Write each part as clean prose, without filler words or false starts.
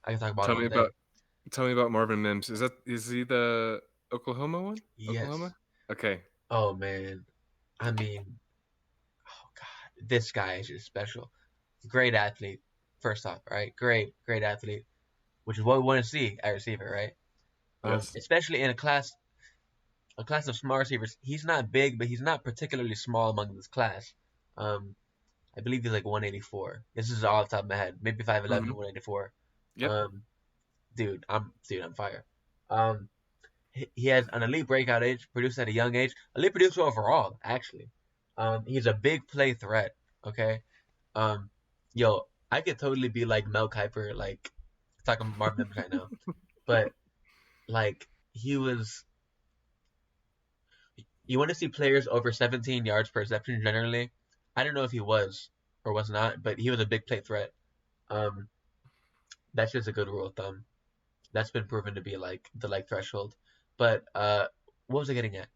I can talk about Tell all me day. about tell me about Marvin Mims. Is he the Oklahoma one? Yes. Oklahoma? Okay. Oh man. I mean, oh God, this guy is just special. Great athlete. First off, right? Great athlete, which is what we want to see at receiver, right? Yes. Especially in a class of small receivers. He's not big, but he's not particularly small among this class. Um, I believe he's like 184. This is all off the top of my head. Maybe 5'11", Mm-hmm. 184. Yep. Um, dude, I'm fire. Um, he has an elite breakout age, produced at a young age, elite producer overall, actually. He's a big play threat. Okay. Um, yo, I could totally be like Mel Kiper, like talking Marvin Mims right now, but like he was. You want to see players over 17 yards per reception generally. I don't know if he was or was not, but he was a big play threat. Um, that's just a good rule of thumb. That's been proven to be like the like threshold. But what was I getting at?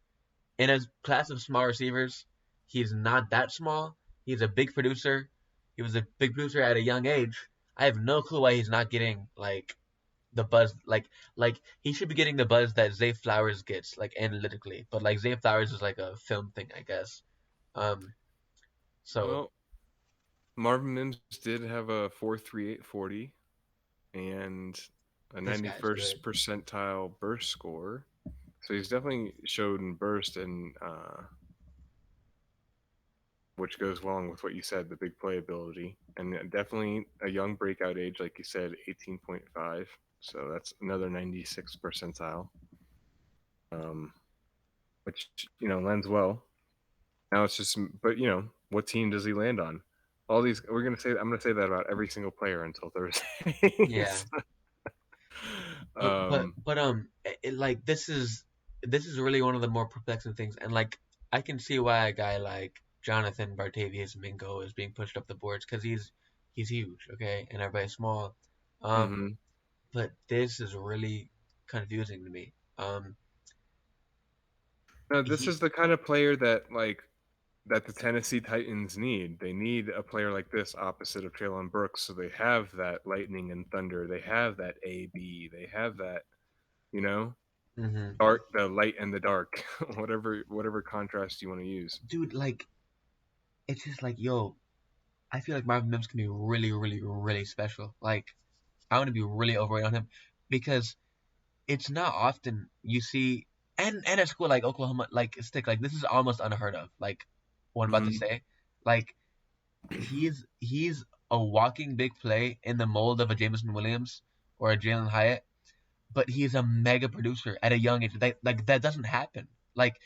In a class of small receivers, he's not that small. He's a big producer. He was a big producer at a young age. I have no clue why he's not getting like the buzz like he should be getting the buzz that Zay Flowers gets like analytically. But like Zay Flowers is like a film thing, I guess. Um so Well, Marvin Mims did have a 4.38 40 and a this guy's 91st good. percentile burst score. So he's definitely showed in burst and which goes along with what you said, the big playability, and definitely a young breakout age, like you said, 18.5. So that's another 96th percentile, um, which lends well. Now it's just, but what team does he land on? All these, I'm gonna say that about every single player until Thursday. Yeah. um, Like this is really one of the more perplexing things, and like I can see why a guy like Jonathan Bartavius Mingo is being pushed up the boards because he's huge, okay, and everybody's small. Um, mhm. but this is really confusing to me. Now, this He is the kind of player that the Tennessee Titans need. They need a player like this opposite of Traylon Burks, so they have that lightning and thunder. They have that AB. They have that, you know, hmm dark, the light and the dark, whatever contrast you want to use. Dude, like it's just like yo, I feel like Marvin Mims can be really special. Like I want to be really overweight on him because it's not often you see and at school like Oklahoma like stick like this is almost unheard of. Like what I'm about to Hmm. say. Like he's a walking big play in the mold of a Jameson Williams or a Jalen Hyatt, but he's a mega producer at a young age. That doesn't happen. Like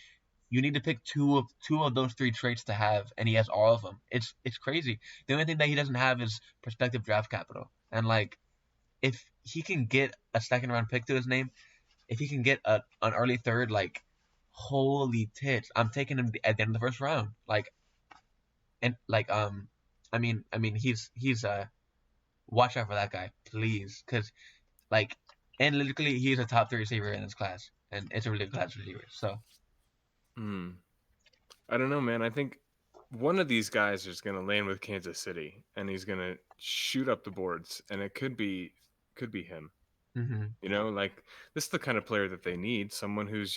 you need to pick two of those three traits to have, and he has all of them. It's crazy. The only thing that he doesn't have is prospective draft capital. And like if he can get a second round pick to his name, if he can get an early third, like holy tits, I'm taking him at the end of the first round. Like and like he's watch out for that guy, please, because like analytically he's a top three receiver in his class, and it's a really good class receiver. So Hmm. I don't know, man. I think one of these guys is going to land with Kansas City, and he's going to shoot up the boards, and it could be him. hmm Like this is the kind of player that they need, someone who's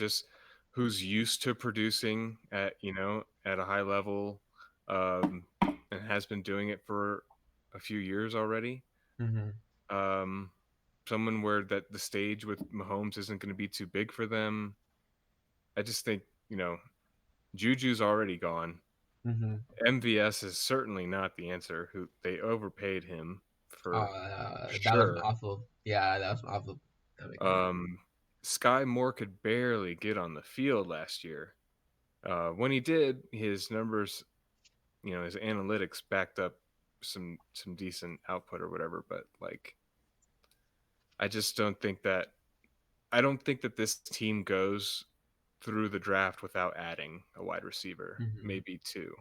used to producing at a high level, and has been doing it for a few years already. hmm Um, someone where that the stage with Mahomes isn't going to be too big for them. I just think Juju's already gone. hmm MVS is certainly not the answer. Who they overpaid him for that was an sure. awful. Yeah, that was an awful. That make me. Um, Sky Moore could barely get on the field last year. When he did, his numbers, his analytics backed up some decent output or whatever. But like, I just don't think that I don't think that this team goes through the draft without adding a wide receiver, hmm maybe two.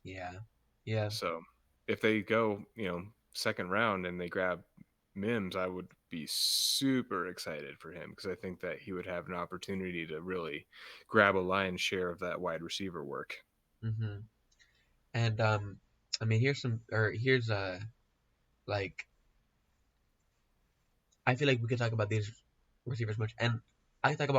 Yeah, yeah. So if they go, second round and they grab Mims, I would be super excited for him because I think that he would have an opportunity to really grab a lion's share of that wide receiver work. hmm And I mean, here's some, or here's like I feel like we could talk about these receivers much, and I talk about